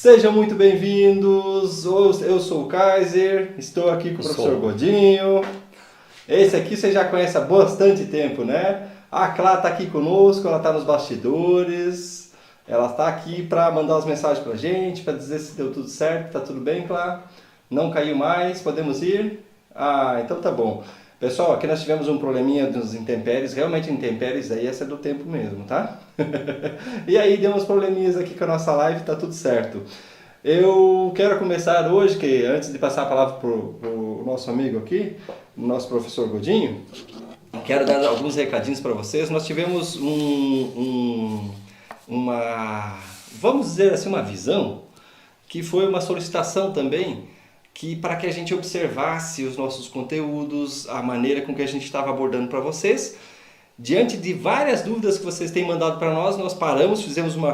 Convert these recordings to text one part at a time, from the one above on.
Sejam muito bem-vindos, eu sou o Kaiser, estou aqui com o professor Godinho. Esse aqui você já conhece há bastante tempo, né? A Clá está aqui conosco, ela está nos bastidores, ela está aqui para mandar as mensagens para a gente, para dizer se deu tudo certo, está tudo bem, Clá? Não caiu mais, podemos ir? Ah, então tá bom. Pessoal, aqui nós tivemos um probleminha dos intempéries, realmente intempéries aí, essa é do tempo mesmo, tá? E aí deu uns probleminhas aqui com a nossa live, tá tudo certo. Eu quero começar hoje, que antes de passar a palavra pro nosso amigo aqui, o nosso professor Godinho, quero dar alguns recadinhos para vocês. Nós tivemos vamos dizer assim, uma visão, que foi uma solicitação também, para que a gente observasse os nossos conteúdos, a maneira com que a gente estava abordando para vocês. Diante de várias dúvidas que vocês têm mandado para nós paramos, fizemos uma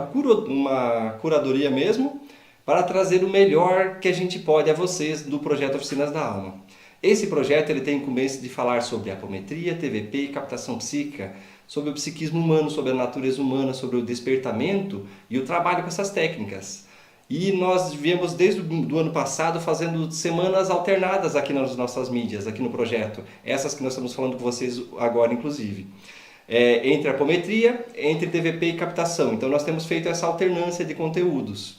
curadoria mesmo, para trazer o melhor que a gente pode a vocês do projeto Oficinas da Alma. Esse projeto ele tem a incumbência de falar sobre apometria, TVP e captação psíquica, sobre o psiquismo humano, sobre a natureza humana, sobre o despertamento e o trabalho com essas técnicas. E nós viemos desde o ano passado fazendo semanas alternadas aqui nas nossas mídias, aqui no projeto. Essas que nós estamos falando com vocês agora, inclusive. Entre apometria, entre TVP e captação. Então nós temos feito essa alternância de conteúdos.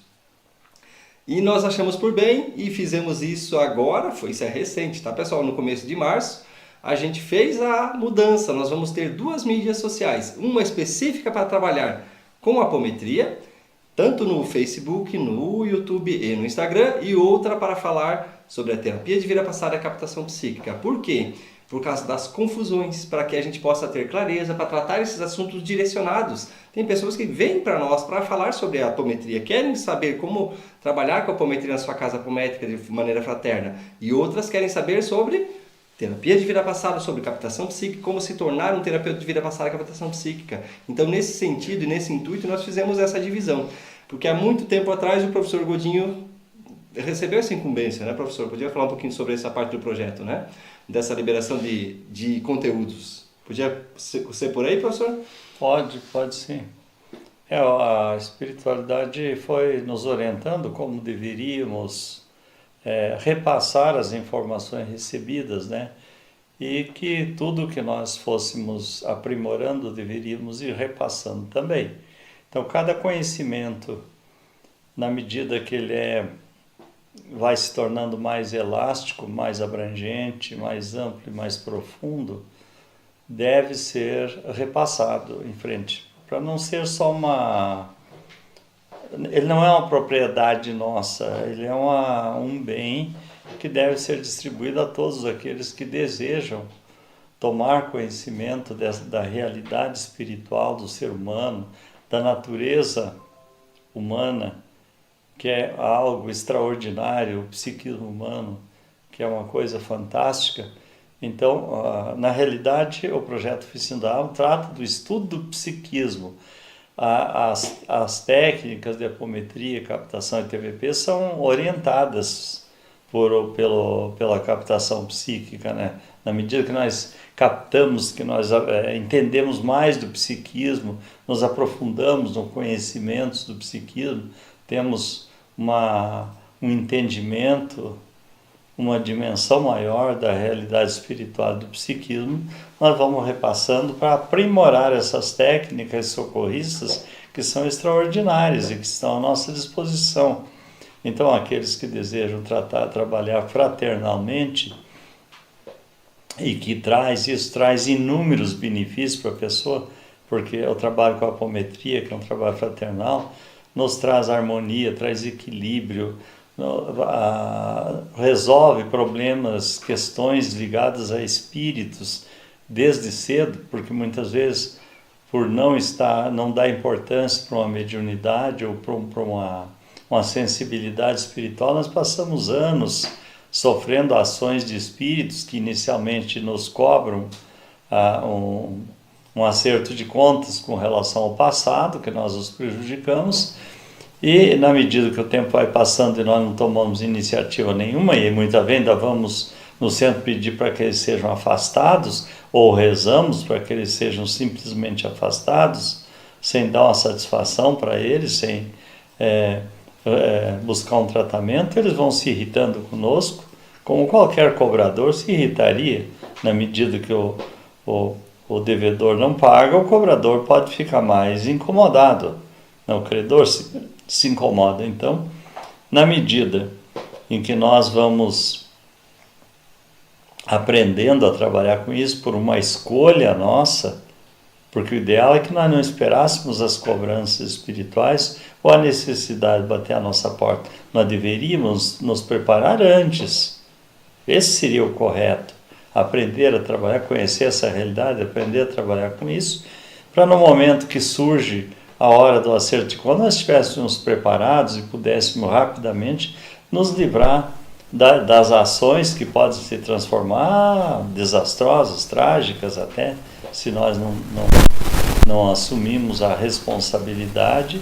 E nós achamos por bem e fizemos isso agora, isso é recente, tá pessoal? No começo de março, a gente fez a mudança. Nós vamos ter duas mídias sociais. Uma específica para trabalhar com apometria, tanto no Facebook, no YouTube e no Instagram, e outra para falar sobre a terapia de vida passada e a captação psíquica. Por quê? Por causa das confusões, para que a gente possa ter clareza, para tratar esses assuntos direcionados. Tem pessoas que vêm para nós para falar sobre a apometria, querem saber como trabalhar com a apometria na sua casa apométrica de maneira fraterna, e outras querem saber sobre terapia de vida passada, sobre captação psíquica, como se tornar um terapeuta de vida passada e captação psíquica. Então, nesse sentido e nesse intuito, nós fizemos essa divisão. Porque há muito tempo atrás o professor Godinho recebeu essa incumbência, né, professor? Podia falar um pouquinho sobre essa parte do projeto, né? Dessa liberação de conteúdos. Podia ser por aí, professor? Pode sim. A espiritualidade foi nos orientando como deveríamos repassar as informações recebidas, né? E que tudo que nós fôssemos aprimorando, deveríamos ir repassando também. Então, cada conhecimento, na medida que ele vai se tornando mais elástico, mais abrangente, mais amplo e mais profundo, deve ser repassado em frente, para não ser só ele não é uma propriedade nossa, ele é um bem que deve ser distribuído a todos aqueles que desejam tomar conhecimento da realidade espiritual do ser humano, da natureza humana, que é algo extraordinário, o psiquismo humano, que é uma coisa fantástica. Então, na realidade, o projeto Oficina da Alma trata do estudo do psiquismo. As técnicas de apometria, captação e TVP são orientadas pela captação psíquica, né? Na medida que nós captamos, que nós entendemos mais do psiquismo, nos aprofundamos no conhecimento do psiquismo, temos um entendimento, uma dimensão maior da realidade espiritual do psiquismo, nós vamos repassando para aprimorar essas técnicas socorristas que são extraordinárias e que estão à nossa disposição. Então, aqueles que desejam trabalhar fraternalmente, e que isso traz inúmeros benefícios para a pessoa, porque o trabalho com a apometria, que é um trabalho fraternal, nos traz harmonia, traz equilíbrio, resolve problemas, questões ligadas a espíritos desde cedo, porque muitas vezes, por não dar importância para uma mediunidade ou para uma sensibilidade espiritual, nós passamos anos sofrendo ações de espíritos que inicialmente nos cobram um acerto de contas com relação ao passado, que nós os prejudicamos, e na medida que o tempo vai passando e nós não tomamos iniciativa nenhuma, e muitas vezes ainda vamos no centro pedir para que eles sejam afastados, ou rezamos para que eles sejam simplesmente afastados, sem dar uma satisfação para eles, sem buscar um tratamento, eles vão se irritando conosco, como qualquer cobrador se irritaria. Na medida que o devedor não paga, o cobrador pode ficar mais incomodado. O credor se incomoda. Então, na medida em que nós vamos aprendendo a trabalhar com isso por uma escolha nossa, porque o ideal é que nós não esperássemos as cobranças espirituais ou a necessidade de bater a nossa porta. Nós deveríamos nos preparar antes. Esse seria o correto. Aprender a trabalhar, conhecer essa realidade, aprender a trabalhar com isso, para no momento que surge a hora do acerto de contas, nós estivéssemos preparados e pudéssemos rapidamente nos livrar das ações que podem se transformar desastrosas, trágicas até, se nós não assumimos a responsabilidade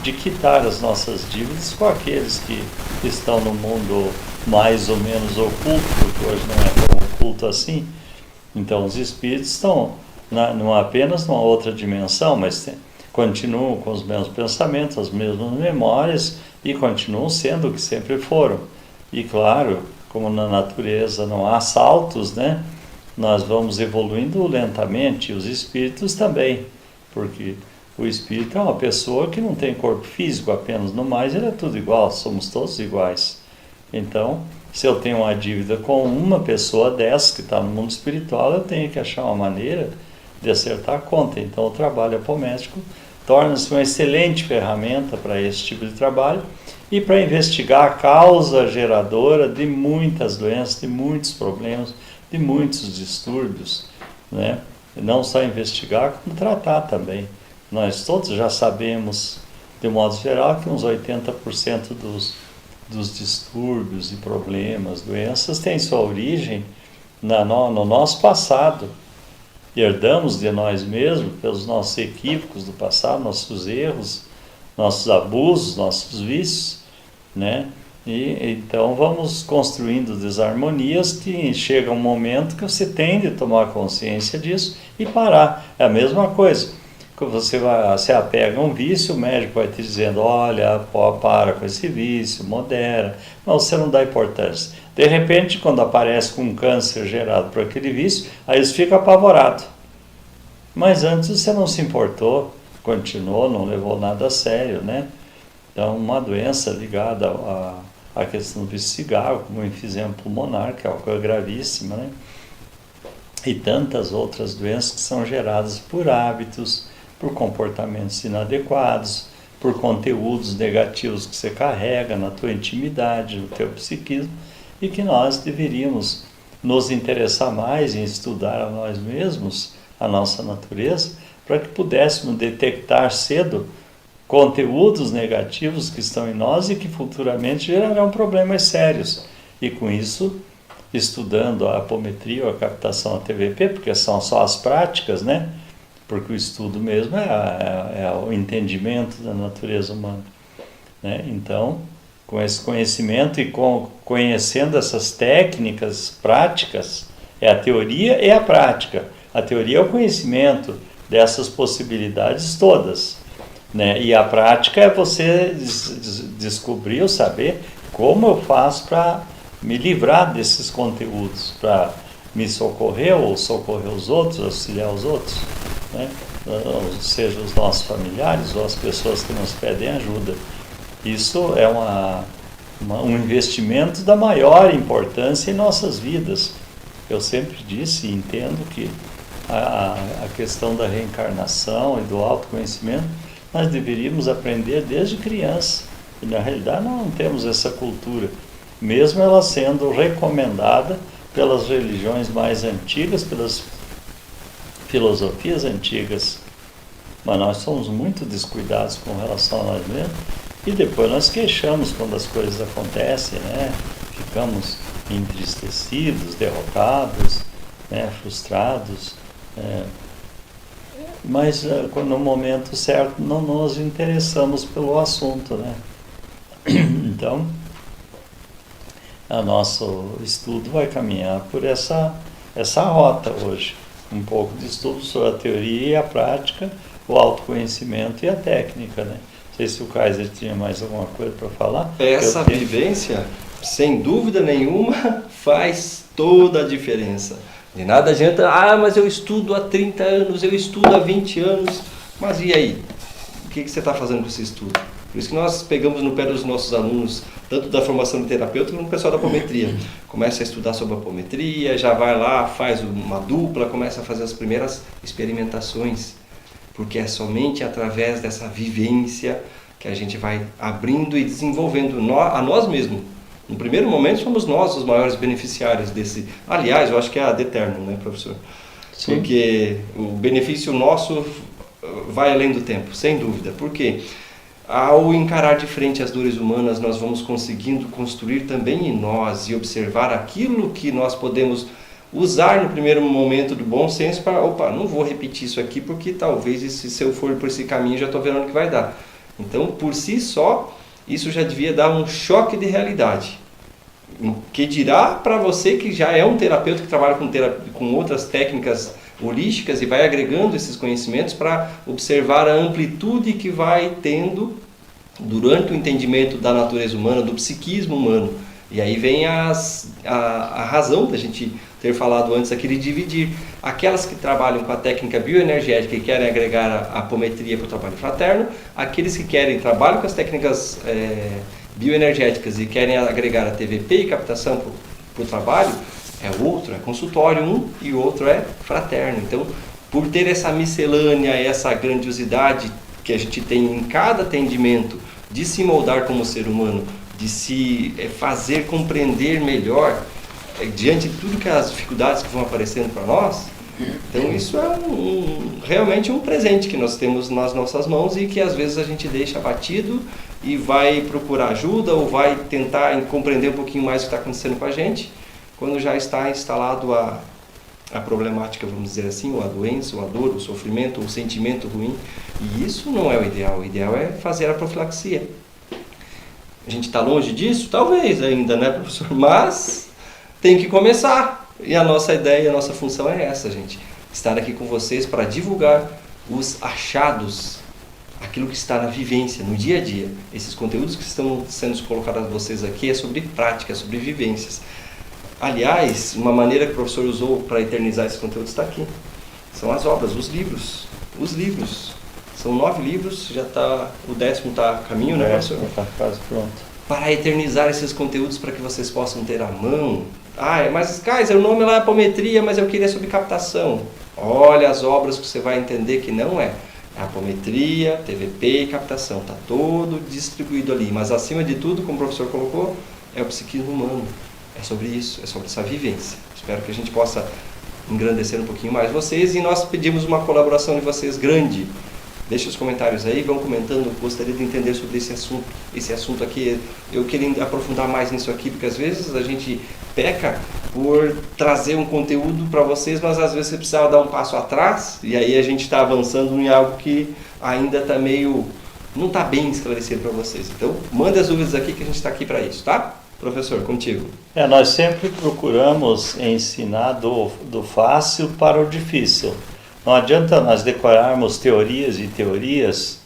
de quitar as nossas dívidas com aqueles que estão no mundo mais ou menos oculto, porque hoje não é tão oculto assim. Então os espíritos estão não apenas numa outra dimensão, mas continuam com os mesmos pensamentos, as mesmas memórias e continuam sendo o que sempre foram. E claro, como na natureza não há saltos, né? Nós vamos evoluindo lentamente, os espíritos também, porque o espírito é uma pessoa que não tem corpo físico apenas, no mais ele é tudo igual, somos todos iguais. Então, se eu tenho uma dívida com uma pessoa dessa que está no mundo espiritual, eu tenho que achar uma maneira de acertar a conta. Então, o trabalho apométrico torna-se uma excelente ferramenta para esse tipo de trabalho e para investigar a causa geradora de muitas doenças, de muitos problemas, de muitos distúrbios, né? E não só investigar, como tratar também. Nós todos já sabemos, de modo geral, que uns 80% dos distúrbios e problemas, doenças, têm sua origem no nosso passado. Herdamos de nós mesmos, pelos nossos equívocos do passado, nossos erros, nossos abusos, nossos vícios, né? E então vamos construindo desarmonias que chega um momento que você tem de tomar consciência disso e parar. É a mesma coisa. Quando você se apega a um vício, o médico vai te dizendo, olha, para com esse vício, modera. Mas você não dá importância. De repente, quando aparece com um câncer gerado por aquele vício, aí você fica apavorado. Mas antes você não se importou, continuou, não levou nada a sério, né? Então, uma doença ligada à questão do cigarro, como o enfisema pulmonar, que é uma coisa gravíssima, né? E tantas outras doenças que são geradas por hábitos, por comportamentos inadequados, por conteúdos negativos que você carrega na tua intimidade, no teu psiquismo, e que nós deveríamos nos interessar mais em estudar a nós mesmos, a nossa natureza, para que pudéssemos detectar cedo conteúdos negativos que estão em nós e que futuramente gerarão problemas sérios. E com isso, estudando a apometria ou a captação a TVP, porque são só as práticas, né? Porque o estudo mesmo é o entendimento da natureza humana, né? Então, com esse conhecimento e conhecendo essas técnicas práticas, é a teoria e a prática. A teoria é o conhecimento dessas possibilidades todas, né? E a prática é você descobrir ou saber como eu faço para me livrar desses conteúdos, para me socorrer ou socorrer os outros, auxiliar os outros, né? Ou seja, os nossos familiares ou as pessoas que nos pedem ajuda. Isso é um investimento da maior importância em nossas vidas. Eu sempre disse e entendo que a questão da reencarnação e do autoconhecimento nós deveríamos aprender desde criança. E na realidade não temos essa cultura, mesmo ela sendo recomendada pelas religiões mais antigas, pelas filosofias antigas. Mas nós somos muito descuidados com relação a nós mesmos e depois nós queixamos quando as coisas acontecem, né? Ficamos entristecidos, derrotados, né? Frustrados. Mas no momento certo não nos interessamos pelo assunto, né? Então, o nosso estudo vai caminhar por essa rota hoje. Um pouco de estudo sobre a teoria e a prática, o autoconhecimento e a técnica, né? Não sei se o Kaiser tinha mais alguma coisa para falar. Essa vivência, sem dúvida nenhuma, faz toda a diferença. De nada adianta, mas eu estudo há 30 anos, eu estudo há 20 anos, mas e aí? O que você está fazendo com esse estudo? Por isso que nós pegamos no pé dos nossos alunos, tanto da formação de terapeuta como do pessoal da apometria. Começa a estudar sobre a apometria, já vai lá, faz uma dupla, começa a fazer as primeiras experimentações, porque é somente através dessa vivência que a gente vai abrindo e desenvolvendo a nós mesmos. No primeiro momento somos nós os maiores beneficiários desse. Aliás, eu acho que é ad eternum, né, professor? Sim. Porque o benefício nosso vai além do tempo, sem dúvida. Por quê? Ao encarar de frente as dores humanas, nós vamos conseguindo construir também em nós e observar aquilo que nós podemos usar no primeiro momento do bom senso para, não vou repetir isso aqui porque talvez se eu for por esse caminho já estou vendo o que vai dar. Então, por si só, isso já devia dar um choque de realidade. Que dirá para você que já é um terapeuta que trabalha com outras técnicas holísticas e vai agregando esses conhecimentos para observar a amplitude que vai tendo durante o entendimento da natureza humana, do psiquismo humano. E aí vem a razão da gente ter falado antes aqui de dividir aquelas que trabalham com a técnica bioenergética e querem agregar a apometria para o trabalho fraterno, aqueles que trabalham com as técnicas bioenergéticas e querem agregar a TVP e captação para o trabalho, é outro, é consultório um e o outro é fraterno. Então, por ter essa miscelânea, essa grandiosidade que a gente tem em cada atendimento, de se moldar como ser humano, de se fazer compreender melhor diante de tudo que as dificuldades que vão aparecendo para nós, então isso é realmente um presente que nós temos nas nossas mãos e que às vezes a gente deixa abatido e vai procurar ajuda ou vai tentar compreender um pouquinho mais o que está acontecendo com a gente, quando já está instalado a problemática, vamos dizer assim, ou a doença, ou a dor, o sofrimento, ou o sentimento ruim. E isso não é o ideal é fazer a profilaxia. A gente está longe disso? Talvez ainda, né, professor? Mas tem que começar. E a nossa ideia, a nossa função é essa, gente. Estar aqui com vocês para divulgar os achados, aquilo que está na vivência, no dia a dia. Esses conteúdos que estão sendo colocados a vocês aqui é sobre prática, é sobre vivências. Aliás, uma maneira que o professor usou para eternizar esse conteúdo está aqui. São as obras, os livros. Os livros. São 9 livros, já tá, o 10º está a caminho, né, professor? Está quase pronto. Para eternizar esses conteúdos para que vocês possam ter à mão. Mas Kaiser, o nome lá é apometria, mas eu queria sobre captação. Olha as obras que você vai entender que não é. É apometria, TVP e captação. Está todo distribuído ali. Mas acima de tudo, como o professor colocou, é o psiquismo humano. É sobre isso, é sobre essa vivência. Espero que a gente possa engrandecer um pouquinho mais vocês e nós pedimos uma colaboração de vocês grande. Deixe os comentários aí, vão comentando, gostaria de entender sobre esse assunto. Esse assunto aqui, eu queria aprofundar mais nisso aqui, porque às vezes a gente peca por trazer um conteúdo para vocês, mas às vezes você precisava dar um passo atrás e aí a gente está avançando em algo que ainda está não está bem esclarecido para vocês. Então, manda as dúvidas aqui que a gente está aqui para isso, tá? Professor, contigo. Nós sempre procuramos ensinar do fácil para o difícil. Não adianta nós decorarmos teorias e teorias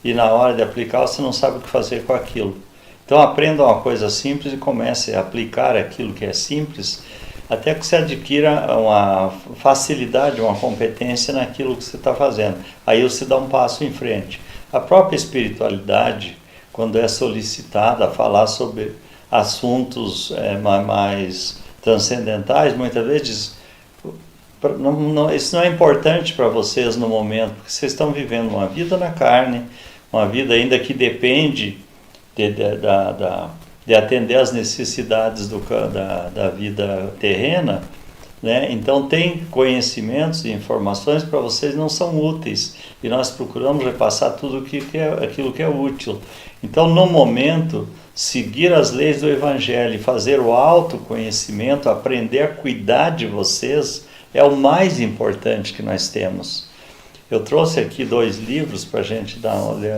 e na hora de aplicar você não sabe o que fazer com aquilo. Então aprenda uma coisa simples e comece a aplicar aquilo que é simples até que você adquira uma facilidade, uma competência naquilo que você está fazendo. Aí você dá um passo em frente. A própria espiritualidade, quando é solicitada a falar sobre assuntos mais transcendentais, muitas vezes isso não é importante para vocês no momento, porque vocês estão vivendo uma vida na carne, uma vida ainda que depende de atender às necessidades da vida terrena, né? Então tem conhecimentos e informações para vocês não são úteis e nós procuramos repassar tudo aquilo que é útil. Então no momento, seguir as leis do Evangelho, fazer o autoconhecimento, aprender a cuidar de vocês é o mais importante que nós temos. Eu trouxe aqui 2 livros para a gente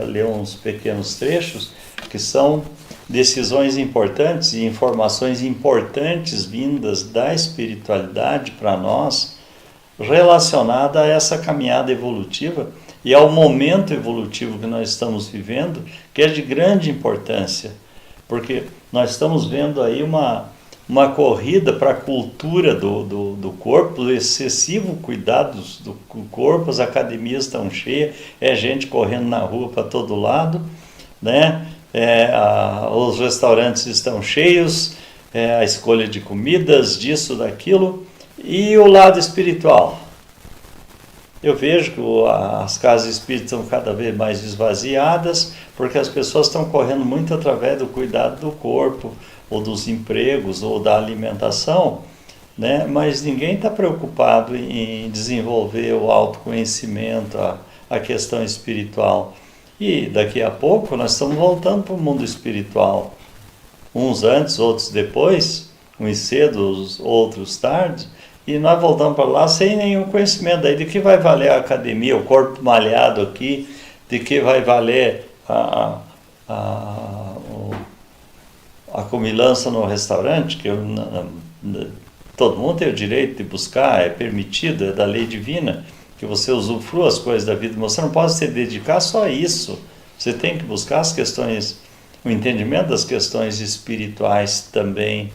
ler uns pequenos trechos, que são decisões importantes e informações importantes vindas da espiritualidade para nós, relacionada a essa caminhada evolutiva E é o momento evolutivo que nós estamos vivendo que é de grande importância, porque nós estamos vendo aí uma corrida para a cultura do corpo, do excessivo cuidado do corpo. As academias estão cheias, é gente correndo na rua para todo lado, né? Os restaurantes estão cheios, a escolha de comidas, disso, daquilo. E o lado espiritual? Eu vejo que as casas espíritas estão cada vez mais esvaziadas, porque as pessoas estão correndo muito através do cuidado do corpo, ou dos empregos, ou da alimentação, né? Mas ninguém está preocupado em desenvolver o autoconhecimento, a questão espiritual. E daqui a pouco nós estamos voltando para o mundo espiritual. Uns antes, outros depois, uns cedo, outros tarde, e nós voltamos para lá sem nenhum conhecimento. Daí de que vai valer a academia, o corpo malhado aqui, de que vai valer a comilança no restaurante, que todo mundo tem o direito de buscar, é permitido, é da lei divina, que você usufrua as coisas da vida, mas você não pode se dedicar só a isso. Você tem que buscar as questões, o entendimento das questões espirituais também,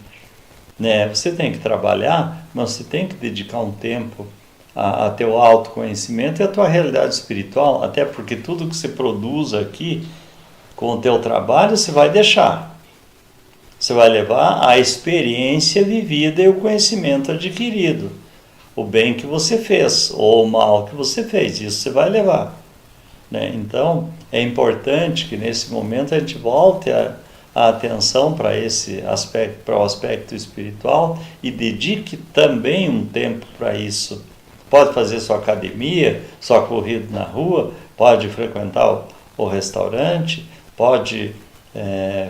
né? Você tem que trabalhar, mas você tem que dedicar um tempo a teu autoconhecimento e a tua realidade espiritual, até porque tudo que você produz aqui com o teu trabalho você vai deixar. Você vai levar a experiência vivida e o conhecimento adquirido. O bem que você fez ou o mal que você fez, isso você vai levar, né? Então, é importante que nesse momento a gente volte a atenção para esse aspecto, para o aspecto espiritual, e dedique também um tempo para isso. Pode fazer sua academia, sua corrida na rua, pode frequentar o restaurante, pode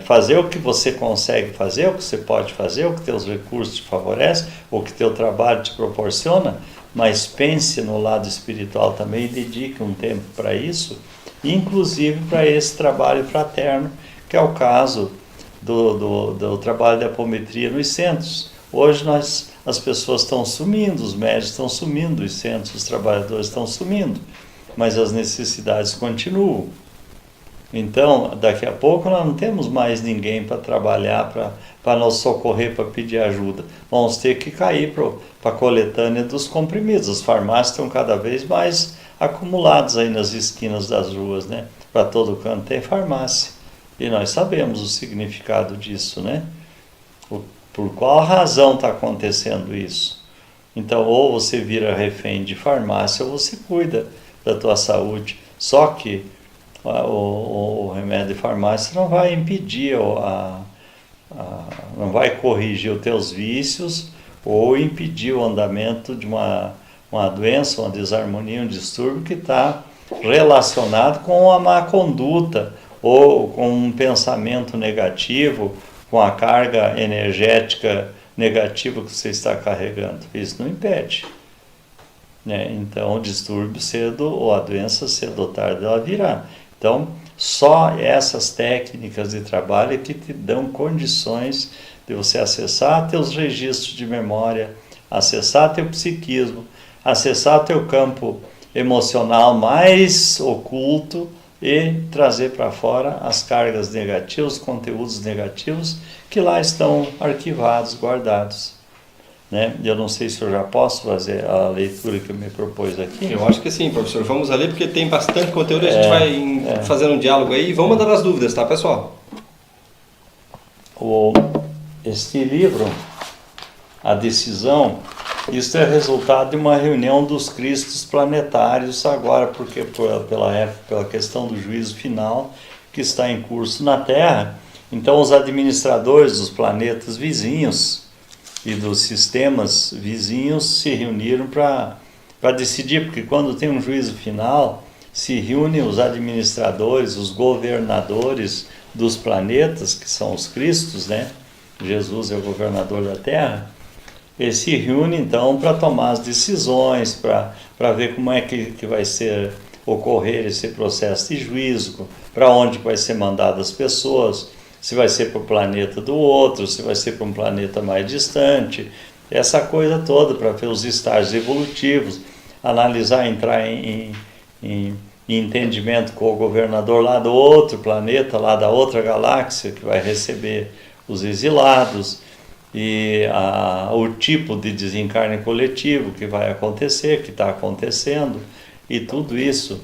fazer o que você consegue fazer, o que você pode fazer, o que teus recursos te favorecem, o que teu trabalho te proporciona, mas pense no lado espiritual também e dedique um tempo para isso, inclusive para esse trabalho fraterno, que é o caso do trabalho de apometria nos centros. Hoje as pessoas estão sumindo, os médicos estão sumindo dos centros, os trabalhadores estão sumindo, mas as necessidades continuam. Então, daqui a pouco nós não temos mais ninguém para trabalhar, para nos socorrer, para pedir ajuda. Vamos ter que cair para a coletânea dos comprimidos. As farmácias estão cada vez mais acumuladas aí nas esquinas das ruas, né? Para todo canto tem farmácia. E nós sabemos o significado disso, né? Por qual razão está acontecendo isso? Então, ou você vira refém de farmácia, ou você cuida da tua saúde. Só que o remédio de farmácia não vai impedir, não vai corrigir os teus vícios ou impedir o andamento de uma doença, uma desarmonia, um distúrbio que está relacionado com a má conduta ou com um pensamento negativo, com a carga energética negativa que você está carregando. Isso não impede, né? Então, o distúrbio cedo ou a doença cedo ou tarde ela virá. Então, só essas técnicas de trabalho é que te dão condições de você acessar teus registros de memória, acessar teu psiquismo, acessar teu campo emocional mais oculto e trazer para fora as cargas negativas, os conteúdos negativos que lá estão arquivados, guardados, né? Eu não sei se eu já posso fazer a leitura que eu me propus aqui. Eu acho que sim, professor. Vamos ali porque tem bastante conteúdo e a gente vai fazendo um diálogo aí. Vamos mandar as dúvidas, tá, pessoal? Este livro, A Decisão, isso é resultado de uma reunião dos Cristos planetários agora, porque pela questão do juízo final que está em curso na Terra. Então, os administradores dos planetas vizinhos e dos sistemas vizinhos se reuniram para decidir, porque quando tem um juízo final, se reúnem os administradores, os governadores dos planetas, que são os Cristos, né? Jesus é o governador da Terra. Eles se reúnem então para tomar as decisões, para ver como é que vai ocorrer esse processo de juízo, para onde vai ser mandadas as pessoas, se vai ser para o planeta do outro, se vai ser para um planeta mais distante, essa coisa toda, para ver os estágios evolutivos, analisar, entrar em em entendimento com o governador lá do outro planeta, lá da outra galáxia, que vai receber os exilados, e o tipo de desencarne coletivo que vai acontecer, que está acontecendo, e tudo isso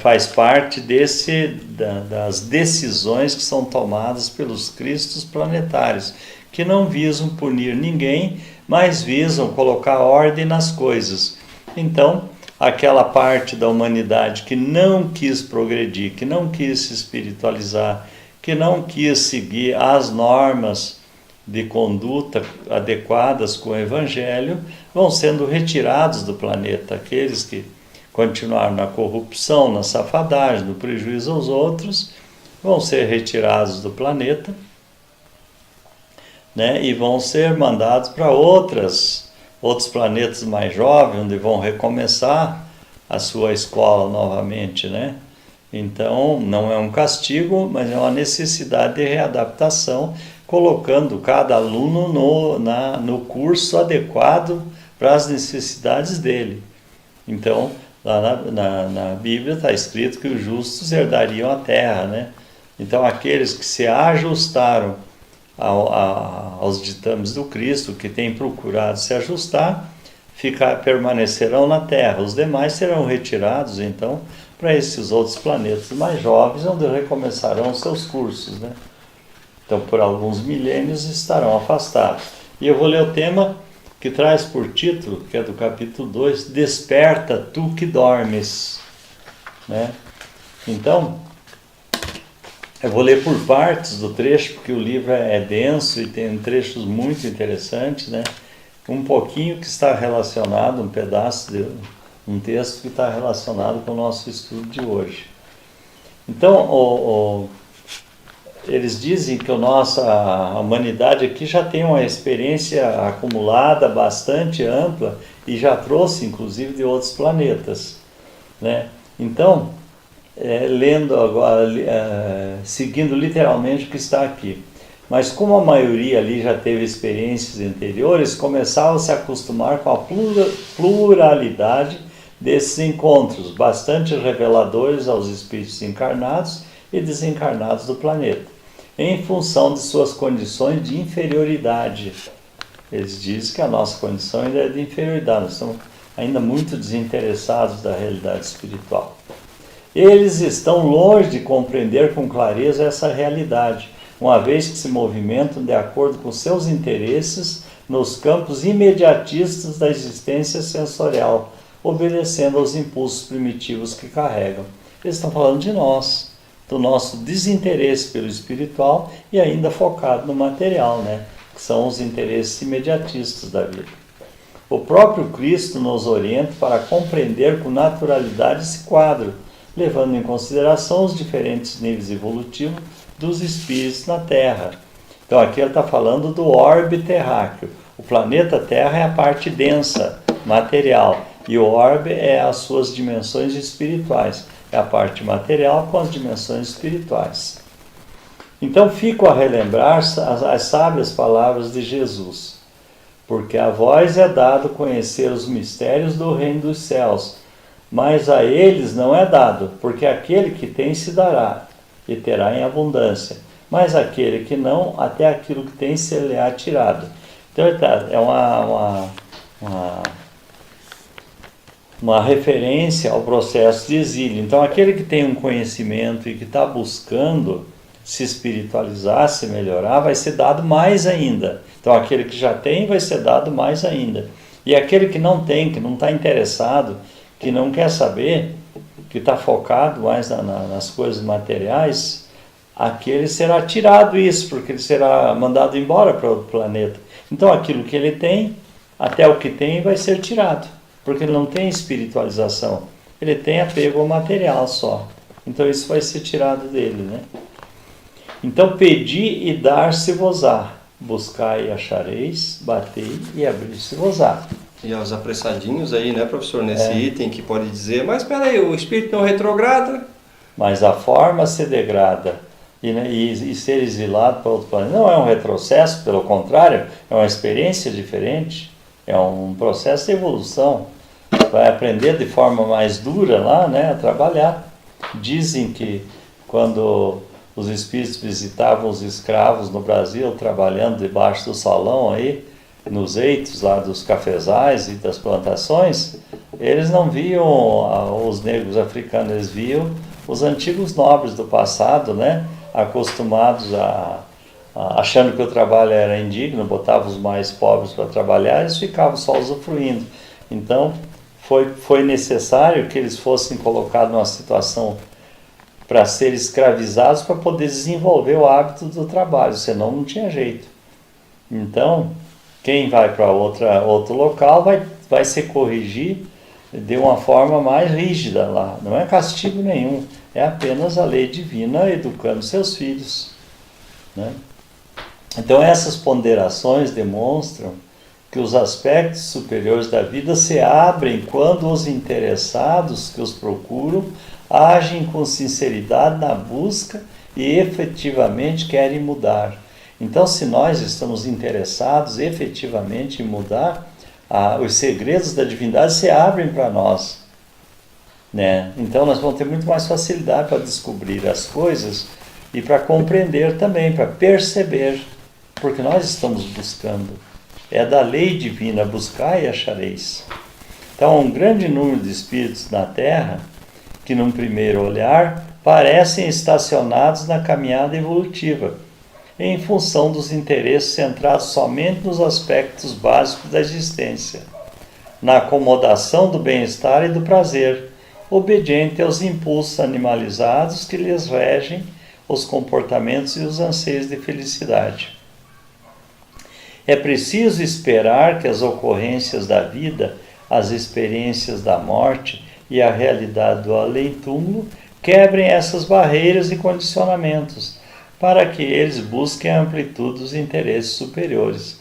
faz parte das decisões que são tomadas pelos Cristos planetários, que não visam punir ninguém, mas visam colocar ordem nas coisas. Então, aquela parte da humanidade que não quis progredir, que não quis se espiritualizar, que não quis seguir as normas de conduta adequadas com o Evangelho, vão sendo retirados do planeta. Aqueles que continuaram na corrupção, na safadagem, no prejuízo aos outros, vão ser retirados do planeta, né, e vão ser mandados para outros planetas mais jovens, onde vão recomeçar a sua escola novamente, né? Então, não é um castigo, mas é uma necessidade de readaptação, colocando cada aluno no curso adequado para as necessidades dele. Então, lá na Bíblia está escrito que os justos herdariam a terra, né? Então, aqueles que se ajustaram aos ditames do Cristo, que têm procurado se ajustar, permanecerão na Terra. Os demais serão retirados, então, para esses outros planetas mais jovens, onde recomeçarão seus cursos, né? Então, por alguns milênios estarão afastados. E eu vou ler o tema que traz por título, que é do capítulo 2, Desperta, tu que dormes, né? Então, eu vou ler por partes do trecho, porque o livro é denso e tem trechos muito interessantes, né? Um pouquinho que está relacionado, um pedaço de um texto que está relacionado com o nosso estudo de hoje. Então, eles dizem que a humanidade aqui já tem uma experiência acumulada bastante ampla e já trouxe, inclusive, de outros planetas, né? Então, lendo agora, seguindo literalmente o que está aqui. Mas como a maioria ali já teve experiências anteriores, começaram a se acostumar com a pluralidade desses encontros, bastante reveladores aos espíritos encarnados e desencarnados do planeta, em função de suas condições de inferioridade. Eles dizem que a nossa condição ainda é de inferioridade, nós estamos ainda muito desinteressados da realidade espiritual. Eles estão longe de compreender com clareza essa realidade, uma vez que se movimentam de acordo com seus interesses nos campos imediatistas da existência sensorial, obedecendo aos impulsos primitivos que carregam. Eles estão falando de nós, do nosso desinteresse pelo espiritual e ainda focado no material, né? Que são os interesses imediatistas da vida. O próprio Cristo nos orienta para compreender com naturalidade esse quadro, levando em consideração os diferentes níveis evolutivos dos espíritos na Terra. Então aqui ele está falando do orbe terráqueo. O planeta Terra é a parte densa, material, e o orbe é as suas dimensões espirituais. É a parte material com as dimensões espirituais. Então fico a relembrar as sábias palavras de Jesus. Porque a vós é dado conhecer os mistérios do reino dos céus, mas a eles não é dado, porque aquele que tem se dará, e terá em abundância. Mas aquele que não, até aquilo que tem se lhe é tirado. Então é uma referência ao processo de exílio. Então aquele que tem um conhecimento e que está buscando se espiritualizar, se melhorar, vai ser dado mais ainda. Então aquele que já tem vai ser dado mais ainda. E aquele que não tem, que não está interessado, que não quer saber, que está focado mais nas coisas materiais, aquele será tirado isso, porque ele será mandado embora para outro planeta. Então aquilo que ele tem, até o que tem, vai ser tirado, porque ele não tem espiritualização, ele tem apego ao material só. Então isso vai ser tirado dele, né? Então pedi e dar-se-vos-á, buscai e achareis, batei e abrir-se-vos-á. E aos apressadinhos aí, né, professor, nesse item que pode dizer, mas espera aí, o espírito não retrograda? Mas a forma se degrada e ser exilado para outro planeta não é um retrocesso, pelo contrário, é uma experiência diferente, é um processo de evolução. vai aprender de forma mais dura lá, né, a trabalhar. Dizem que quando os espíritos visitavam os escravos no Brasil, trabalhando debaixo do salão aí, nos eitos lá dos cafezais e das plantações, eles não viam os negros africanos, eles viam os antigos nobres do passado, né, acostumados achando que o trabalho era indigno, botavam os mais pobres para trabalhar, eles ficavam só usufruindo. Então, foi necessário que eles fossem colocados numa situação para serem escravizados para poder desenvolver o hábito do trabalho, senão não tinha jeito. Então, quem vai para outro local vai se corrigir de uma forma mais rígida lá. Não é castigo nenhum, é apenas a lei divina educando seus filhos, né? Então essas ponderações demonstram que os aspectos superiores da vida se abrem quando os interessados que os procuram agem com sinceridade na busca e efetivamente querem mudar. Então, se nós estamos interessados efetivamente em mudar, os segredos da divindade se abrem para nós, né? Então, nós vamos ter muito mais facilidade para descobrir as coisas e para compreender também, para perceber, porque nós estamos buscando. É da lei divina, buscar e achareis. Então, um grande número de espíritos na Terra, que num primeiro olhar parecem estacionados na caminhada evolutiva, em função dos interesses centrados somente nos aspectos básicos da existência, na acomodação do bem-estar e do prazer, obediente aos impulsos animalizados que lhes regem os comportamentos e os anseios de felicidade. É preciso esperar que as ocorrências da vida, as experiências da morte e a realidade do além-túmulo quebrem essas barreiras e condicionamentos, para que eles busquem a amplitude dos interesses superiores.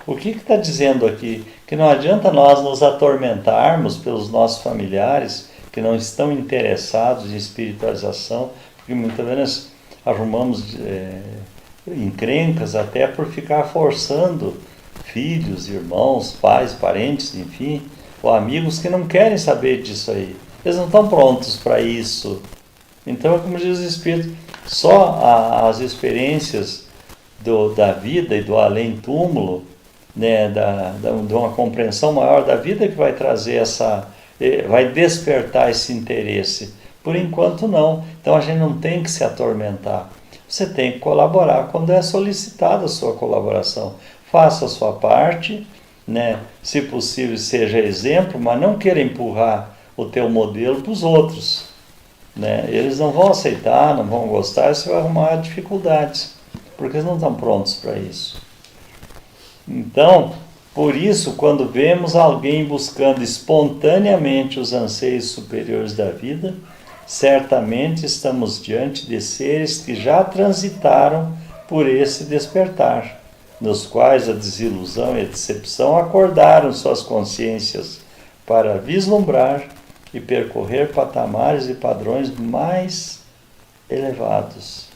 O que está dizendo aqui? Que não adianta nós nos atormentarmos pelos nossos familiares que não estão interessados em espiritualização, porque muitas vezes arrumamos encrencas até por ficar forçando filhos, irmãos, pais, parentes, enfim, ou amigos que não querem saber disso aí. Eles não estão prontos para isso. Então, como diz o Espírito, só as experiências da vida e do além-túmulo, né, de uma compreensão maior da vida que vai trazer vai despertar esse interesse. Por enquanto não. Então a gente não tem que se atormentar. Você tem que colaborar quando é solicitada a sua colaboração. Faça a sua parte, né? Se possível seja exemplo, mas não queira empurrar o teu modelo para os outros, né? Eles não vão aceitar, não vão gostar, você vai arrumar dificuldades, porque eles não estão prontos para isso. Então, por isso, quando vemos alguém buscando espontaneamente os anseios superiores da vida, certamente estamos diante de seres que já transitaram por esse despertar, nos quais a desilusão e a decepção acordaram suas consciências para vislumbrar e percorrer patamares e padrões mais elevados.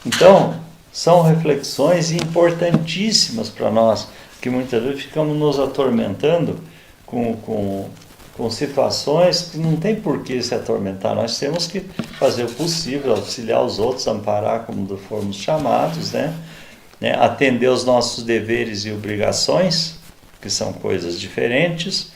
Então, são reflexões importantíssimas para nós, que muitas vezes ficamos nos atormentando com situações que não tem por que se atormentar. Nós temos que fazer o possível, auxiliar os outros, amparar como formos chamados, né? Atender os nossos deveres e obrigações, que são coisas diferentes,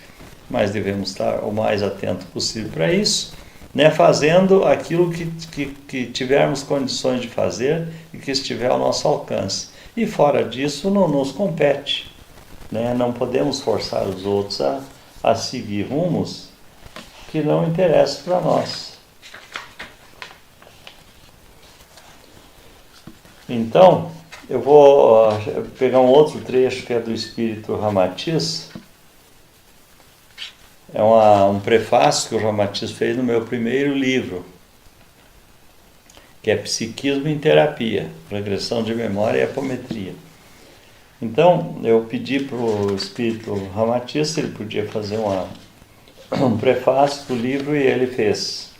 mas devemos estar o mais atento possível para isso, né? Fazendo aquilo que tivermos condições de fazer e que estiver ao nosso alcance. E fora disso não nos compete, né? Não podemos forçar os outros a seguir rumos que não interessam para nós. Então, eu vou pegar um outro trecho que é do Espírito Ramatiz. É um prefácio que o Ramatiz fez no meu primeiro livro, que é Psiquismo em Terapia, Regressão de Memória e Apometria. Então, eu pedi para o Espírito Ramatiz se ele podia fazer um prefácio do livro, e ele fez.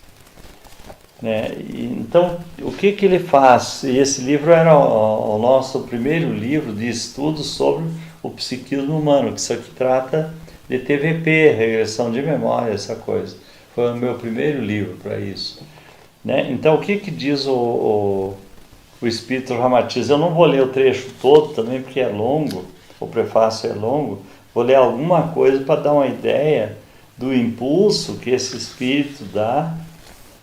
Né? Então, o que ele faz? E esse livro era o nosso primeiro livro de estudo sobre o psiquismo humano, que isso aqui trata de TVP, regressão de memória, essa coisa. Foi o meu primeiro livro para isso. Né? Então, o que diz o Espírito Ramatiz? Eu não vou ler o trecho todo também, porque é longo, o prefácio é longo. Vou ler alguma coisa para dar uma ideia do impulso que esse Espírito dá,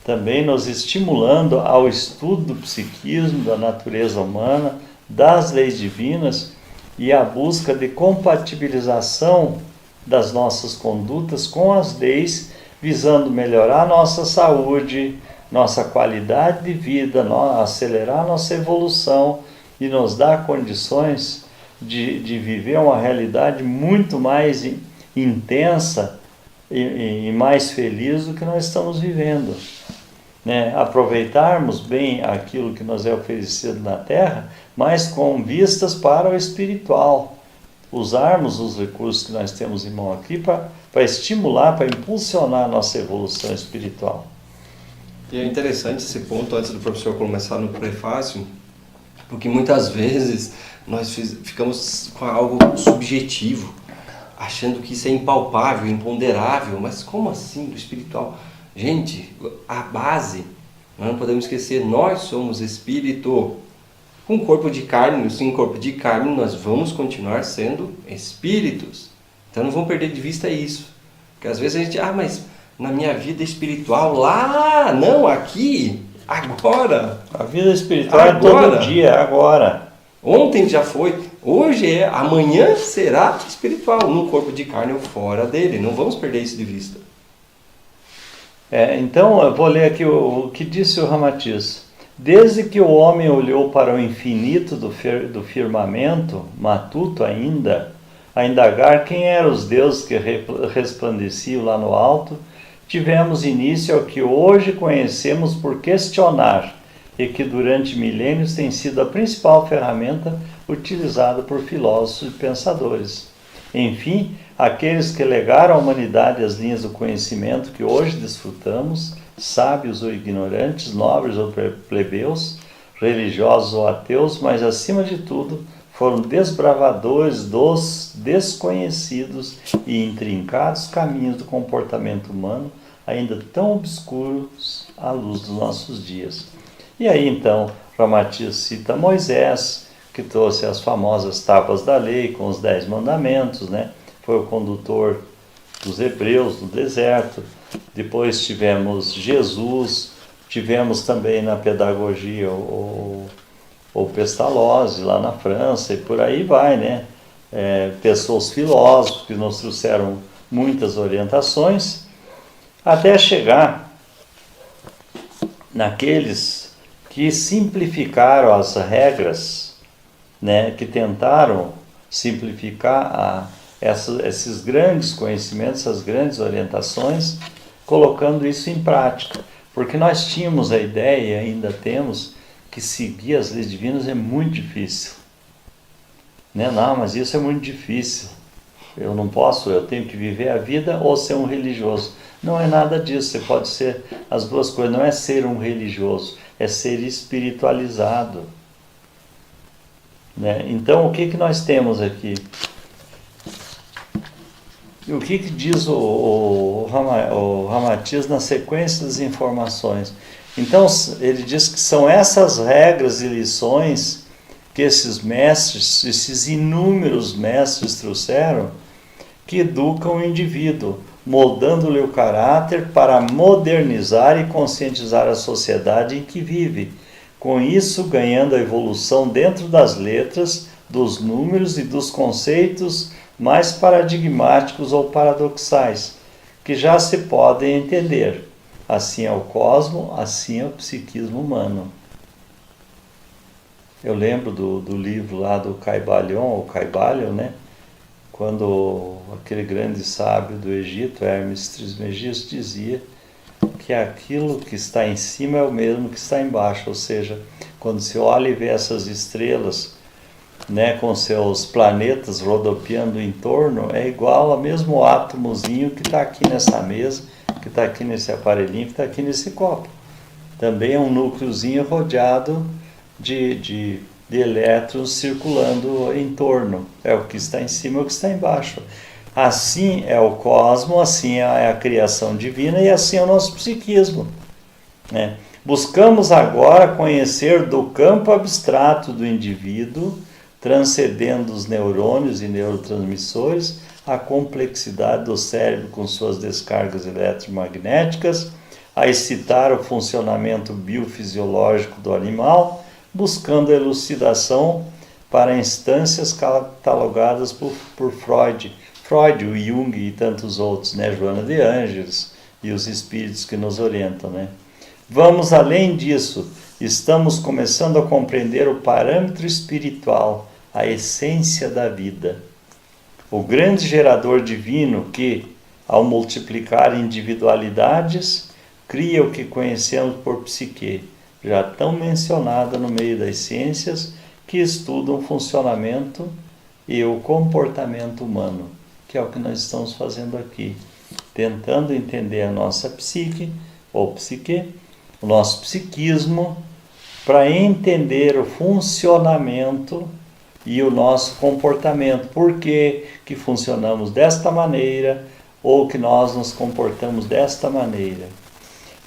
também nos estimulando ao estudo do psiquismo, da natureza humana, das leis divinas e a busca de compatibilização das nossas condutas com as leis, visando melhorar nossa saúde, nossa qualidade de vida, acelerar nossa evolução e nos dar condições de viver uma realidade muito mais intensa e mais feliz do que nós estamos vivendo. Né? Aproveitarmos bem aquilo que nos é oferecido na Terra, mas com vistas para o espiritual. Usarmos os recursos que nós temos em mão aqui para estimular, para impulsionar a nossa evolução espiritual. E é interessante esse ponto, antes do professor começar no prefácio, porque muitas vezes nós ficamos com algo subjetivo, achando que isso é impalpável, imponderável, mas como assim do espiritual? Gente, a base, não podemos esquecer, nós somos espírito. Com corpo de carne, sem corpo de carne, nós vamos continuar sendo espíritos. Então não vamos perder de vista isso. Porque às vezes a gente, mas na minha vida espiritual, lá, não, aqui, agora. A vida espiritual é todo dia, agora. Ontem já foi, hoje é, amanhã será espiritual, no corpo de carne ou fora dele. Não vamos perder isso de vista. Então eu vou ler aqui o que disse o Ramatiz. Desde que o homem olhou para o infinito do firmamento, matuto ainda, a indagar quem eram os deuses que resplandeciam lá no alto, tivemos início ao que hoje conhecemos por questionar e que durante milênios tem sido a principal ferramenta utilizada por filósofos e pensadores. Enfim, aqueles que legaram à humanidade as linhas do conhecimento que hoje desfrutamos, sábios ou ignorantes, nobres ou plebeus, religiosos ou ateus, mas acima de tudo foram desbravadores dos desconhecidos e intrincados caminhos do comportamento humano, ainda tão obscuros à luz dos nossos dias. E aí então Ramatiz cita Moisés, que trouxe as famosas tábuas da lei com os 10 mandamentos, né? Foi o condutor dos hebreus no deserto. Depois tivemos Jesus, tivemos também na pedagogia o Pestalozzi lá na França, e por aí vai, né? Pessoas filósofos que nos trouxeram muitas orientações, até chegar naqueles que simplificaram as regras, né? Que tentaram simplificar esses grandes conhecimentos, essas grandes orientações, colocando isso em prática. Porque nós tínhamos a ideia, e ainda temos, que seguir as leis divinas é muito difícil. Né? Não, mas isso é muito difícil. Eu não posso, eu tenho que viver a vida ou ser um religioso. Não é nada disso, você pode ser as duas coisas. Não é ser um religioso, é ser espiritualizado. Né? Então, o que nós temos aqui? E o que diz o Ramatiz na sequência das informações? Então, ele diz que são essas regras e lições que esses mestres, esses inúmeros mestres trouxeram, que educam o indivíduo, moldando-lhe o caráter para modernizar e conscientizar a sociedade em que vive. Com isso, ganhando a evolução dentro das letras, dos números e dos conceitos mais paradigmáticos ou paradoxais, que já se podem entender. Assim é o cosmo, assim é o psiquismo humano. Eu lembro do livro lá do Caibalion, né? Quando aquele grande sábio do Egito, Hermes Trismegisto, dizia que aquilo que está em cima é o mesmo que está embaixo, ou seja, quando se olha e vê essas estrelas, né, com seus planetas rodopiando em torno, é igual ao mesmo átomozinho que está aqui nessa mesa, que está aqui nesse aparelhinho, que está aqui nesse copo. Também é um núcleozinho rodeado de elétrons circulando em torno. É o que está em cima e o que está embaixo. Assim é o cosmos, assim é a criação divina e assim é o nosso psiquismo, né? Buscamos agora conhecer do campo abstrato do indivíduo, transcendendo os neurônios e neurotransmissores, a complexidade do cérebro com suas descargas eletromagnéticas, a excitar o funcionamento biofisiológico do animal, buscando a elucidação para instâncias catalogadas por Freud, o Jung e tantos outros, né? Joana de Ângeles e os espíritos que nos orientam, né? Vamos além disso, estamos começando a compreender o parâmetro espiritual, a essência da vida. O grande gerador divino que, ao multiplicar individualidades, cria o que conhecemos por psique, já tão mencionada no meio das ciências que estudam o funcionamento e o comportamento humano, que é o que nós estamos fazendo aqui, tentando entender a nossa psique, ou psique, o nosso psiquismo, para entender o funcionamento e o nosso comportamento, por que funcionamos desta maneira ou que nós nos comportamos desta maneira.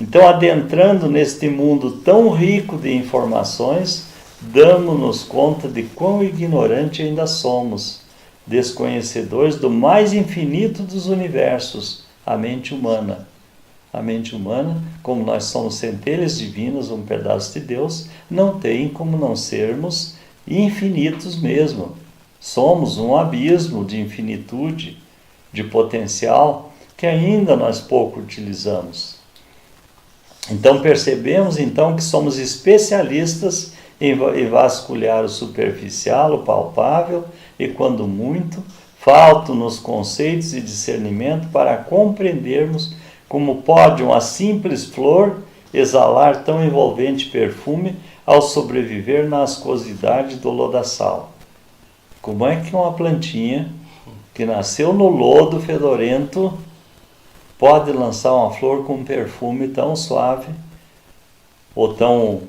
Então, adentrando neste mundo tão rico de informações, damos-nos conta de quão ignorante ainda somos, desconhecedores do mais infinito dos universos, a mente humana. A mente humana, como nós somos centelhas divinas, um pedaço de Deus, não tem como não sermos infinitos mesmo. Somos um abismo de infinitude, de potencial, que ainda nós pouco utilizamos. Então percebemos então que somos especialistas em vasculhar o superficial, o palpável, e quando muito, faltam-nos conceitos e discernimento para compreendermos como pode uma simples flor exalar tão envolvente perfume ao sobreviver na ascosidade do lodaçal. Como é que uma plantinha que nasceu no lodo fedorento pode lançar uma flor com um perfume tão suave ou tão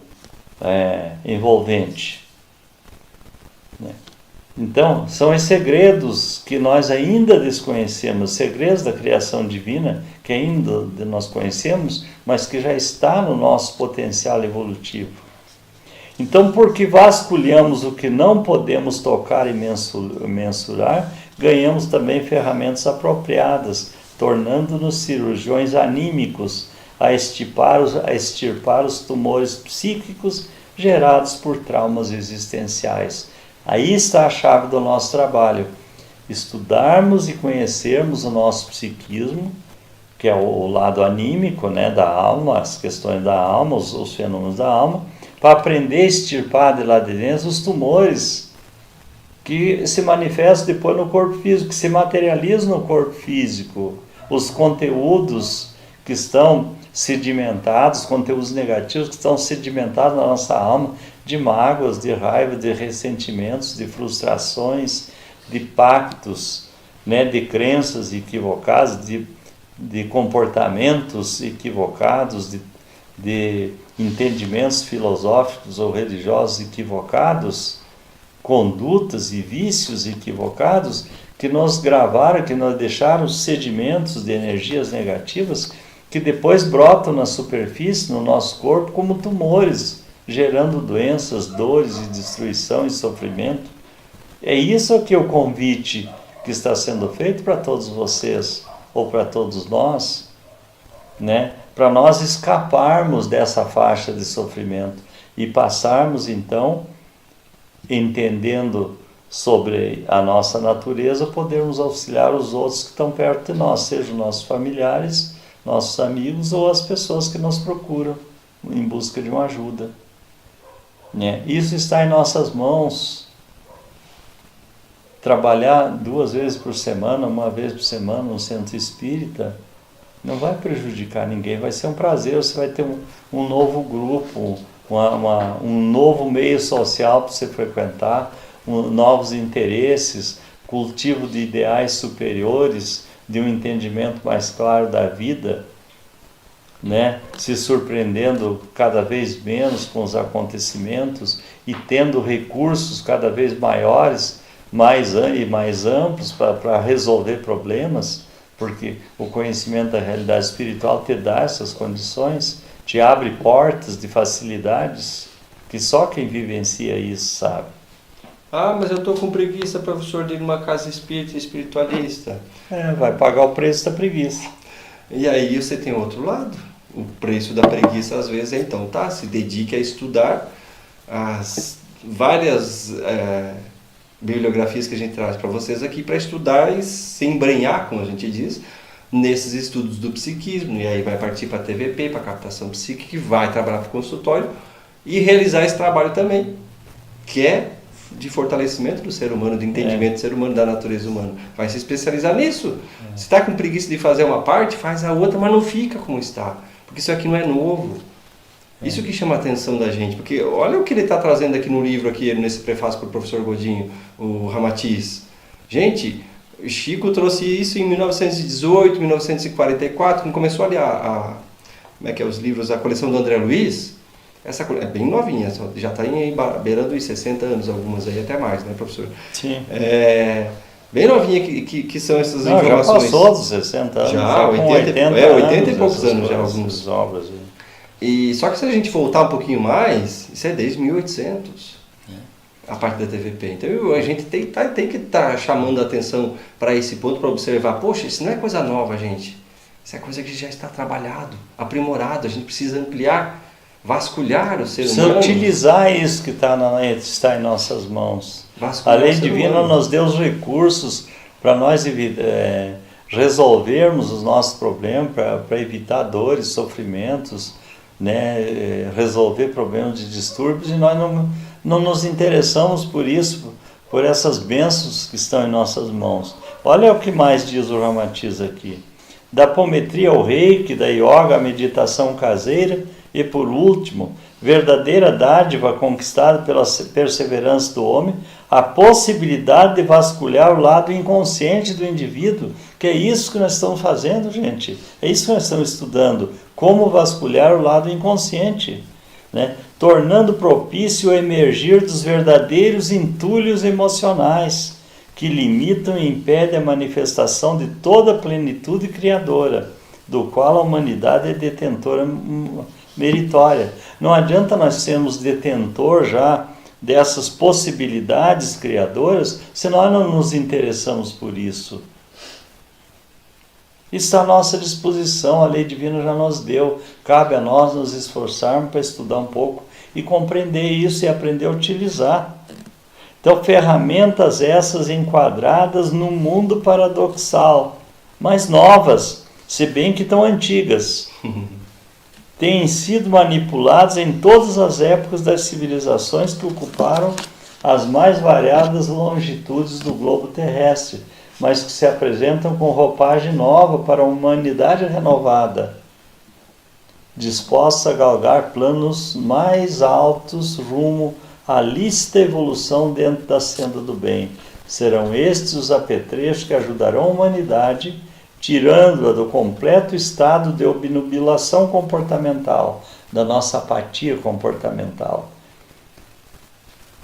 envolvente? Então, são os segredos que nós ainda desconhecemos, segredos da criação divina que ainda nós conhecemos, mas que já está no nosso potencial evolutivo. Então, porque vasculhamos o que não podemos tocar e mensurar, ganhamos também ferramentas apropriadas, tornando-nos cirurgiões anímicos a extirpar os tumores psíquicos gerados por traumas existenciais. Aí está a chave do nosso trabalho, estudarmos e conhecermos o nosso psiquismo, que é o lado anímico, né, da alma, as questões da alma, os fenômenos da alma, para aprender a extirpar de lá de dentro os tumores que se manifestam depois no corpo físico, que se materializam no corpo físico, os conteúdos que estão sedimentados, conteúdos negativos que estão sedimentados na nossa alma, de mágoas, de raiva, de ressentimentos, de frustrações, de pactos, né, de crenças equivocadas, de comportamentos equivocados, de entendimentos filosóficos ou religiosos equivocados, condutas e vícios equivocados que nos gravaram, que nos deixaram sedimentos de energias negativas que depois brotam na superfície, no nosso corpo, como tumores, gerando doenças, dores e destruição e sofrimento. É isso que é o convite que está sendo feito para todos vocês, ou para todos nós, né? Para nós escaparmos dessa faixa de sofrimento e passarmos então, entendendo sobre a nossa natureza, podermos auxiliar os outros que estão perto de nós, sejam nossos familiares, nossos amigos ou as pessoas que nos procuram em busca de uma ajuda. Isso está em nossas mãos. Trabalhar 2 vezes por semana, 1 vez por semana no centro espírita, não vai prejudicar ninguém, vai ser um prazer, você vai ter um novo grupo, um novo meio social para você frequentar, novos interesses, cultivo de ideais superiores, de um entendimento mais claro da vida, né? Se surpreendendo cada vez menos com os acontecimentos e tendo recursos cada vez maiores e mais amplos para resolver problemas, porque o conhecimento da realidade espiritual te dá essas condições, te abre portas de facilidades que só quem vivencia isso sabe. Ah, mas eu estou com preguiça, professor, de ir numa casa espírita e espiritualista. Vai pagar o preço da preguiça. E aí você tem outro lado. O preço da preguiça, às vezes, é então, se dedique a estudar as várias bibliografias que a gente traz para vocês aqui, para estudar e se embrenhar, como a gente diz, nesses estudos do psiquismo. E aí vai partir para a TVP, para a captação psíquica, vai trabalhar para o consultório e realizar esse trabalho também, que é de fortalecimento do ser humano, de entendimento do ser humano, da natureza humana. Vai se especializar nisso. Se está com preguiça de fazer uma parte, faz a outra, mas não fica como está. Porque isso aqui não é novo. Isso que chama a atenção da gente. Porque olha o que ele está trazendo aqui no livro, aqui, nesse prefácio para o professor Godinho, o Ramatiz. Gente, Chico trouxe isso em 1918, 1944, quando começou ali como é que é os livros, a coleção do André Luiz. Essa é bem novinha, já está beirando os 60 anos, algumas aí até mais, né, professor? Sim. Bem novinha que são essas informações. Já passou dos 60 anos. Já 80 e poucos anos já, algumas obras. E só que se a gente voltar um pouquinho mais, isso é desde 1800, a parte da TVP. Então a gente tem que estar chamando a atenção para esse ponto, para observar, poxa, isso não é coisa nova, gente. Isso é coisa que já está trabalhado, aprimorado, a gente precisa ampliar, vasculhar o ser humano. Precisa utilizar isso que está em nossas mãos. A lei divina nos deu os recursos para nós resolvermos os nossos problemas, para evitar dores, sofrimentos, né? Resolver problemas de distúrbios, e nós não nos interessamos por isso, por essas bênçãos que estão em nossas mãos. Olha o que mais diz o Ramatiz aqui. Da apometria ao reiki, da yoga à meditação caseira, e por último, verdadeira dádiva conquistada pela perseverança do homem, a possibilidade de vasculhar o lado inconsciente do indivíduo, que é isso que nós estamos fazendo, gente. É isso que nós estamos estudando, como vasculhar o lado inconsciente, né? Tornando propício o emergir dos verdadeiros entulhos emocionais, que limitam e impedem a manifestação de toda a plenitude criadora, do qual a humanidade é detentora meritória. Não adianta nós sermos detentor já dessas possibilidades criadoras se nós não nos interessamos por isso. Isso está à nossa disposição, a lei divina já nos deu. Cabe a nós nos esforçarmos para estudar um pouco e compreender isso e aprender a utilizar. Então, ferramentas essas enquadradas no mundo paradoxal, mas novas, se bem que tão antigas. Têm sido manipuladas em todas as épocas das civilizações que ocuparam as mais variadas longitudes do globo terrestre, mas que se apresentam com roupagem nova para a humanidade renovada, disposta a galgar planos mais altos rumo à lícita evolução dentro da senda do bem. Serão estes os apetrechos que ajudarão a humanidade, tirando-a do completo estado de obnubilação comportamental, da nossa apatia comportamental,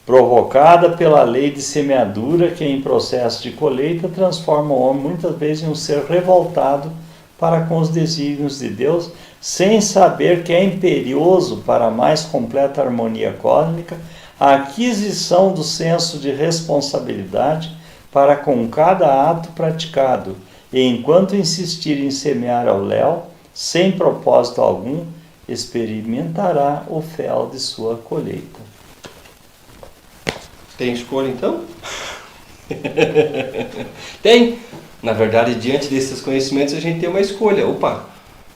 provocada pela lei de semeadura que, em processo de colheita, transforma o homem muitas vezes em um ser revoltado para com os desígnios de Deus, sem saber que é imperioso para a mais completa harmonia cósmica a aquisição do senso de responsabilidade para com cada ato praticado, e enquanto insistir em semear ao léu, sem propósito algum, experimentará o fel de sua colheita. Tem escolha, então? Tem. Na verdade, diante desses conhecimentos, a gente tem uma escolha. Opa,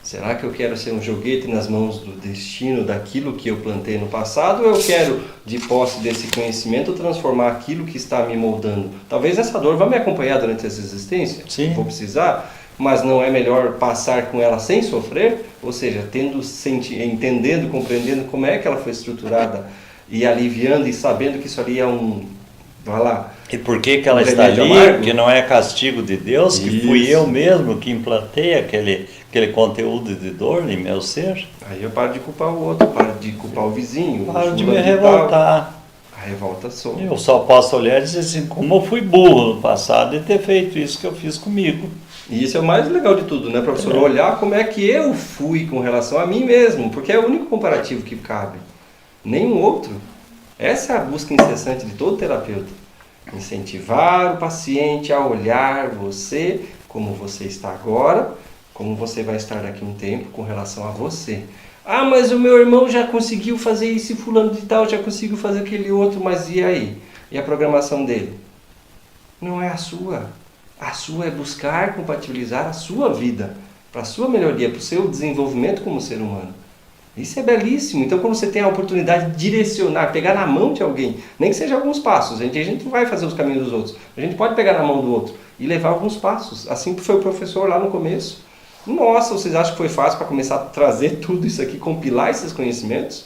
será que eu quero ser um joguete nas mãos do destino, daquilo que eu plantei no passado, ou eu quero, de posse desse conhecimento, transformar aquilo que está me moldando? Talvez essa dor vá me acompanhar durante essa existência. Sim. Vou precisar, mas não é melhor passar com ela sem sofrer? Ou seja, entendendo, compreendendo como é que ela foi estruturada, e aliviando e sabendo que isso ali é vai lá. E por que ela está ali? Amargo? Que não é castigo de Deus, que fui eu mesmo que implantei aquele conteúdo de dor em meu ser. Aí eu paro de culpar o outro, paro de culpar o vizinho. Paro de me revoltar. A revolta some. Eu só posso olhar e dizer assim, como eu fui burro no passado e ter feito isso que eu fiz comigo. E isso é o mais legal de tudo, né, professor? Olhar como é que eu fui com relação a mim mesmo, porque é o único comparativo que cabe. Nenhum outro. Essa é a busca incessante de todo terapeuta. Incentivar o paciente a olhar você como você está agora, como você vai estar daqui a um tempo com relação a você. Ah, mas o meu irmão já conseguiu fazer isso e fulano de tal já conseguiu fazer aquele outro, mas e aí? E a programação dele? Não é a sua. A sua é buscar compatibilizar a sua vida para a sua melhoria, para o seu desenvolvimento como ser humano. Isso é belíssimo. Então, quando você tem a oportunidade de direcionar, pegar na mão de alguém, nem que seja alguns passos, a gente não vai fazer os caminhos dos outros, a gente pode pegar na mão do outro e levar alguns passos, assim que foi o professor lá no começo. Nossa, vocês acham que foi fácil para começar a trazer tudo isso aqui, compilar esses conhecimentos?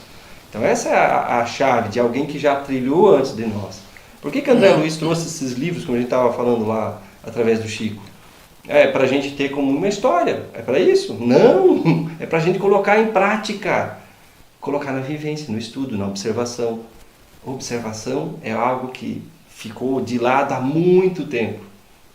Então essa é a chave de alguém que já trilhou antes de nós. Por que André Luiz trouxe esses livros, como a gente estava falando lá, através do Chico? É para a gente ter como uma história, é para isso? Não, é para a gente colocar em prática, colocar na vivência, no estudo, na observação. Observação é algo que ficou de lado há muito tempo,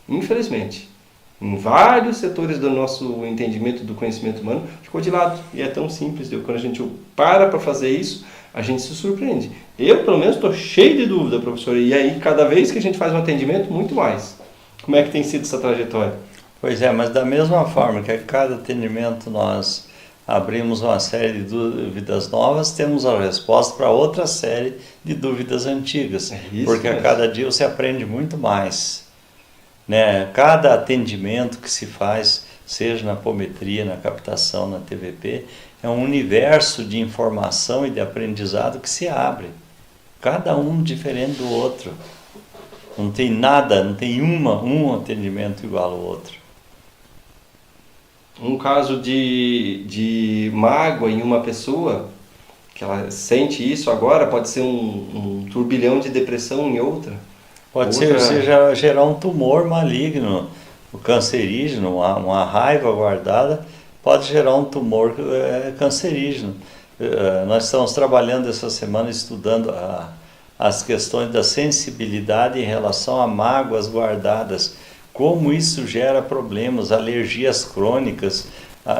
infelizmente. Em vários setores do nosso entendimento do conhecimento humano, ficou de lado. E é tão simples, quando a gente para fazer isso, a gente se surpreende. Eu, pelo menos, estou cheio de dúvida, professor. E aí, cada vez que a gente faz um atendimento, muito mais. Como é que tem sido essa trajetória? Pois é, mas da mesma forma que a cada atendimento nós abrimos uma série de dúvidas novas, temos a resposta para outra série de dúvidas antigas. É isso porque mesmo. a cada dia você aprende muito mais. Né? Cada atendimento que se faz, seja na apometria, na captação, na TVP, é um universo de informação e de aprendizado que se abre. Cada um diferente do outro. Não tem nada, não tem um atendimento igual ao outro. Um caso de mágoa em uma pessoa, que ela sente isso agora, pode ser um turbilhão de depressão em outra. Pode ser gerar um tumor maligno, o cancerígeno, uma raiva guardada pode gerar um tumor cancerígeno. Nós estamos trabalhando essa semana estudando as questões da sensibilidade em relação a mágoas guardadas, como isso gera problemas, alergias crônicas.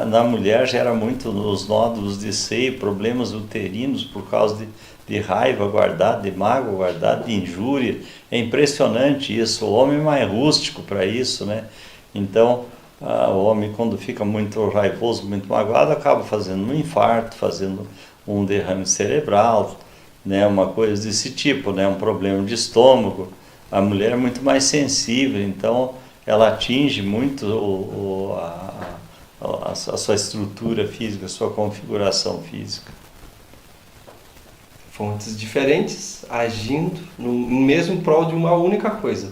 Na mulher gera muito os nódulos de seio, problemas uterinos por causa de raiva guardada, de mágoa guardada, de injúria. É impressionante isso. O homem é mais rústico para isso, né? Então, o homem, quando fica muito raivoso, muito magoado, acaba fazendo um infarto, fazendo um derrame cerebral, né? Uma coisa desse tipo, né? Um problema de estômago. A mulher é muito mais sensível, então ela atinge muito a sua estrutura física, a sua configuração física. Fontes diferentes agindo no mesmo prol de uma única coisa.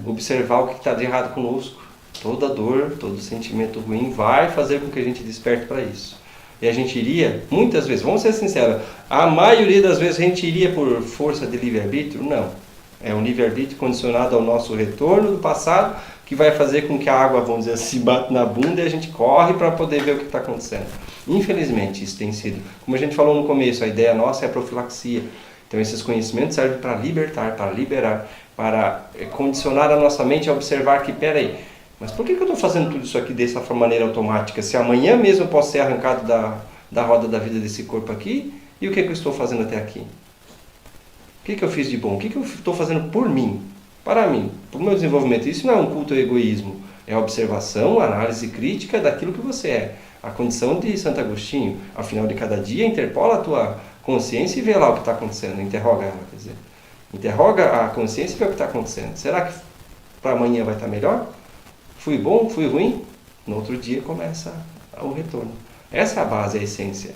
Observar o que está de errado conosco. Toda dor, todo sentimento ruim vai fazer com que a gente desperte para isso. E a gente iria, muitas vezes, vamos ser sinceros, a maioria das vezes a gente iria por força de livre-arbítrio? Não. É um livre-arbítrio condicionado ao nosso retorno do passado, que vai fazer com que a água, vamos dizer assim, bata na bunda e a gente corre para poder ver o que está acontecendo. Infelizmente, isso tem sido, como a gente falou no começo, a ideia nossa é a profilaxia. Então, esses conhecimentos servem para libertar, para liberar, para condicionar a nossa mente a observar que, peraí, mas por que eu estou fazendo tudo isso aqui dessa maneira automática? Se amanhã mesmo eu posso ser arrancado da roda da vida desse corpo aqui, e o que eu estou fazendo até aqui? O que eu fiz de bom? O que eu estou fazendo por mim? Para mim, para o meu desenvolvimento. Isso não é um culto ao egoísmo, é a observação, a análise crítica daquilo que você é. A condição de Santo Agostinho, ao final de cada dia, interpola a tua consciência e vê lá o que está acontecendo, interroga ela, quer dizer. Interroga a consciência e vê o que está acontecendo. Será que para amanhã vai estar melhor? Fui bom? Fui ruim? No outro dia começa o retorno. Essa é a base, a essência.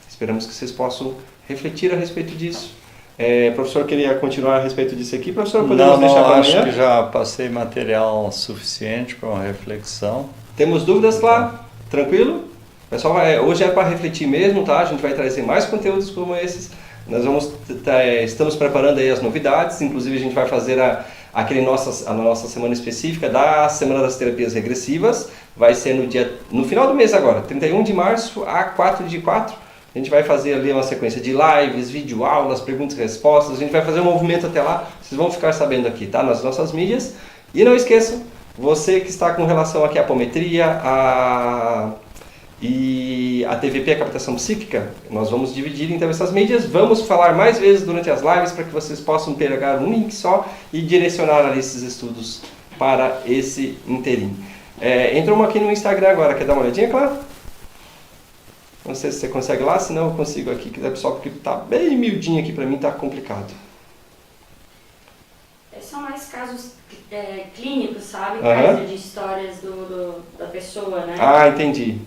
Esperamos que vocês possam refletir a respeito disso. Professor, queria continuar a respeito disso aqui. Professor, podemos deixar para amanhã? Acho que já passei material suficiente para uma reflexão. Temos dúvidas lá? Tranquilo? Pessoal, hoje é para refletir mesmo, tá? A gente vai trazer mais conteúdos como esses. Nós estamos preparando aí as novidades, inclusive a gente vai fazer a nossa semana específica da Semana das Terapias Regressivas. Vai ser no final do mês agora, 31 de março a 4 de 4. A gente vai fazer ali uma sequência de lives, videoaulas, perguntas e respostas. A gente vai fazer um movimento até lá. Vocês vão ficar sabendo aqui, tá? Nas nossas mídias. E não esqueçam, você que está com relação aqui à apometria, e a TVP, a captação psíquica, nós vamos dividir então essas mídias, vamos falar mais vezes durante as lives para que vocês possam pegar um link só e direcionar ali esses estudos para esse inteirinho. Entra uma aqui no Instagram agora, quer dar uma olhadinha, Clara? Não sei se você consegue lá, senão eu consigo aqui, que é pessoal, porque tá bem miudinho aqui para mim, tá complicado. São mais casos clínicos, sabe? Casos de histórias da pessoa, né? Ah, entendi.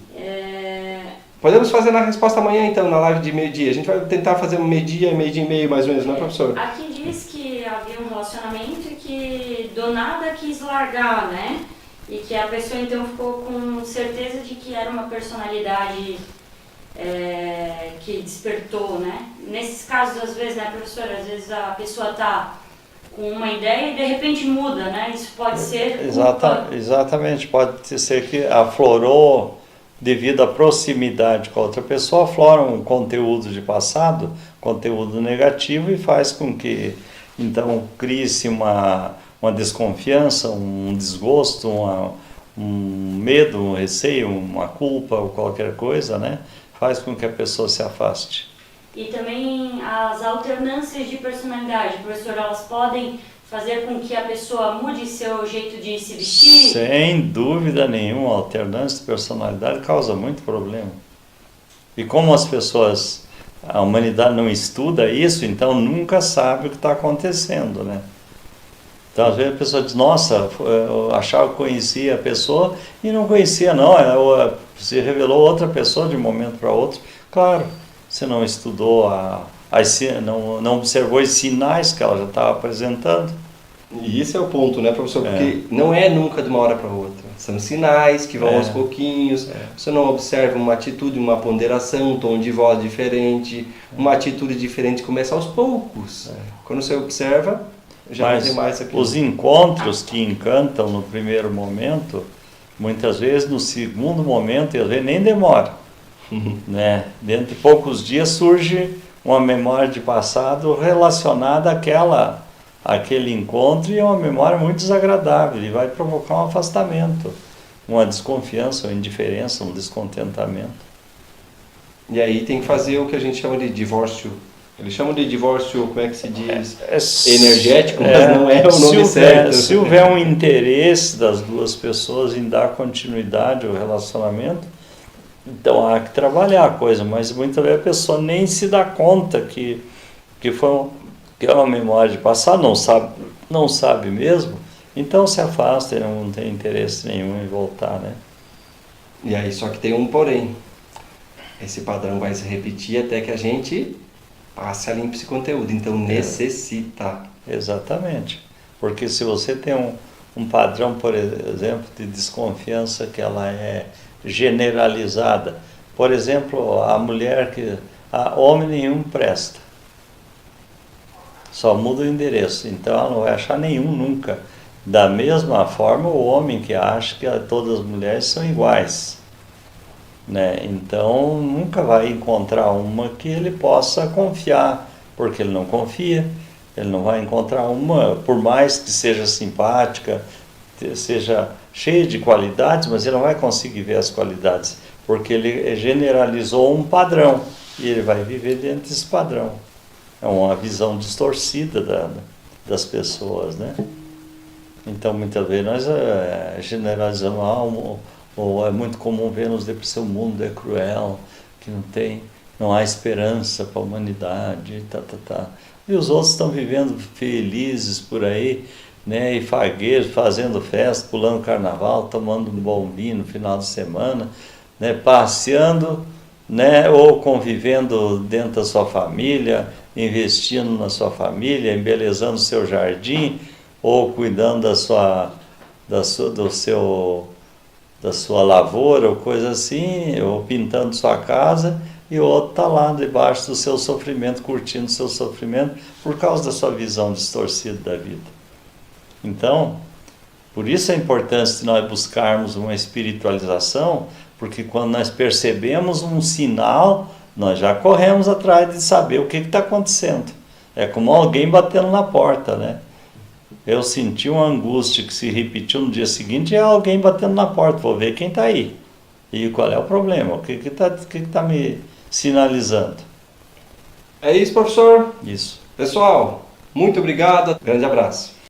Podemos fazer na resposta amanhã, então, na live de meio-dia. A gente vai tentar fazer um meio-dia e meio, mais ou menos, não é, professor? Aqui diz que havia um relacionamento e que do nada quis largar, né? E que a pessoa, então, ficou com certeza de que era uma personalidade que despertou, né? Nesses casos, às vezes, né, professora? Às vezes a pessoa está com uma ideia e de repente muda, né? Isso pode ser Exatamente, pode ser que aflorou devido à proximidade com a outra pessoa, aflora um conteúdo de passado, conteúdo negativo, e faz com que então crie-se uma desconfiança, um desgosto, um medo, um receio, uma culpa ou qualquer coisa, né? Faz com que a pessoa se afaste. E também as alternâncias de personalidade, professor, elas podem fazer com que a pessoa mude seu jeito de se vestir? Sem dúvida nenhuma, a alternância de personalidade causa muito problema. E como a humanidade não estuda isso, então nunca sabe o que está acontecendo, né? Então às vezes a pessoa diz, nossa, eu achava que conhecia a pessoa e não conhecia não, se revelou outra pessoa de um momento para outro. Claro, você não estudou, não observou os sinais que ela já estava apresentando. E esse é o ponto, né, professor? Porque não é nunca de uma hora para outra. São sinais que vão aos pouquinhos. Você não observa uma atitude, uma ponderação, um tom de voz diferente, uma atitude diferente começa aos poucos. Quando você observa, já não tem mais aquilo. Os encontros que encantam no primeiro momento, muitas vezes no segundo momento, e às vezes nem demora. Né? Dentro de poucos dias surge uma memória de passado relacionada àquele encontro, e é uma memória muito desagradável e vai provocar um afastamento, uma desconfiança, uma indiferença, um descontentamento. E aí tem que fazer o que a gente chama de divórcio. Eles chamam de divórcio, como é que se diz? Energético, mas não é o nome certo. Se houver um interesse das duas pessoas em dar continuidade ao relacionamento, então há que trabalhar a coisa, mas muitas vezes a pessoa nem se dá conta que é uma memória de passado, não sabe mesmo, então se afasta e não tem interesse nenhum em voltar, né? E aí, só que tem um porém. Esse padrão vai se repetir até que a gente passe a limpo esse conteúdo, então necessita. Exatamente, porque se você tem um padrão, por exemplo, de desconfiança que ela é generalizada, por exemplo, a mulher homem nenhum presta, só muda o endereço, então ela não vai achar nenhum nunca. Da mesma forma, o homem que acha que todas as mulheres são iguais, né? Então nunca vai encontrar uma que ele possa confiar, porque ele não confia. Ele não vai encontrar uma, por mais que seja simpática, seja cheia de qualidades, mas ele não vai conseguir ver as qualidades, porque ele generalizou um padrão e ele vai viver dentro desse padrão. É uma visão distorcida das pessoas, né? Então muitas vezes nós generalizamos, ou é muito comum ver nos depressão, o mundo é cruel, que não há esperança para a humanidade, E os outros estão vivendo felizes por aí, né, e fagueiros, fazendo festa, pulando carnaval, tomando um bom vinho no final de semana, né, passeando, né, ou convivendo dentro da sua família, investindo na sua família, embelezando o seu jardim, ou cuidando da sua lavoura, ou coisa assim, ou pintando sua casa, e o outro está lá debaixo do seu sofrimento, curtindo o seu sofrimento, por causa da sua visão distorcida da vida. Então, por isso a importância de nós buscarmos uma espiritualização, porque quando nós percebemos um sinal Nós já corremos atrás de saber o que está acontecendo. É como alguém batendo na porta, né? Eu senti uma angústia que se repetiu no dia seguinte, é alguém batendo na porta, vou ver quem está aí. E qual é o problema, o que tá me sinalizando. É isso, professor. Isso. Pessoal, muito obrigado. Grande abraço.